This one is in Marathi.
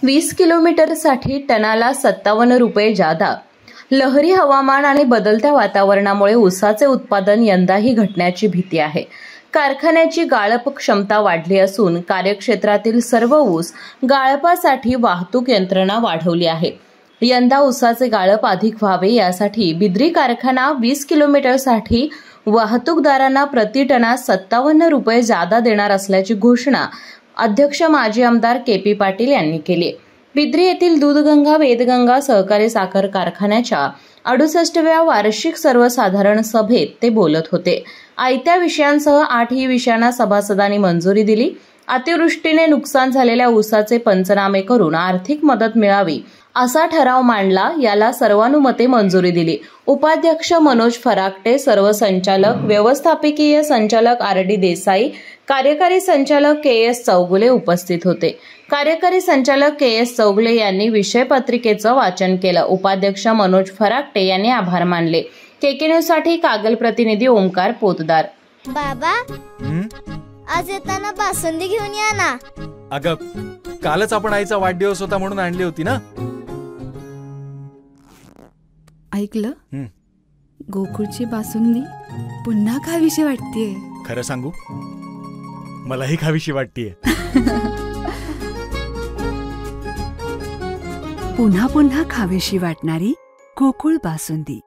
20 किलोमीटरसाठी टनाला 57 रुपये जादा। लहरी हवामान आणि बदलत्या वातावरणामुळे ऊसाचे उत्पादन यंदाही घटण्याची भीती आहे। कारखान्याची गाळप क्षमता वाढली असून कार्यक्षेत्रातील सर्व ऊस गाळपासाठी वाहतूक यंत्रणा वाढवली आहे। यंदा ऊसाचे गाळप अधिक व्हावे यासाठी बिद्री कारखाना 20 किलोमीटरसाठी वाहतूकदारांना प्रति टना 57 रुपये जादा देणार असल्याची घोषणा अध्यक्ष माजी आमदार के.पी. पाटील यांनी केली। बिद्री येथील दूधगंगा वेदगंगा सहकारी साखर कारखान्याच्या 68व्या वार्षिक सर्वसाधारण सभेत ते बोलत होते। आयत्या विषयांसह 8 विषयांना सभासदांनी मंजुरी दिली। अतिवृष्टीने नुकसान झालेल्या ऊसाचे पंचनामे करून आर्थिक मदत मिळावी असा ठराव मांडला, याला सर्वानुमते मंजुरी दिली। उपाध्यक्ष मनोज फराकटे, सर्व संचालक, व्यवस्थापकीय संचालक आर.डी. देसाई, कार्यकारी संचालक के.एस. चौगुले उपस्थित होते। कार्यकारी संचालक के.एस. चौगुले यांनी विषय पत्रिकेचं वाचन केलं। उपाध्यक्ष मनोज फराकटे यांनी आभार मानले। केके न्यूज साठी कागल प्रतिनिधी ओमकार पोतदार। बाबा, आज येताना बासुंदी घेऊन या ना। अगं, कालच आपण आईचा वाढदिवस होता म्हणून आणली होती ना। ऐकलं, गोकुळची बासुंदी पुन्हा खावीशी वाटतेय। खरं सांगू, मलाही खावीशी वाटतेय। पुन्हा पुन्हा खावीशी वाटणारी गोकुळ बासुंदी।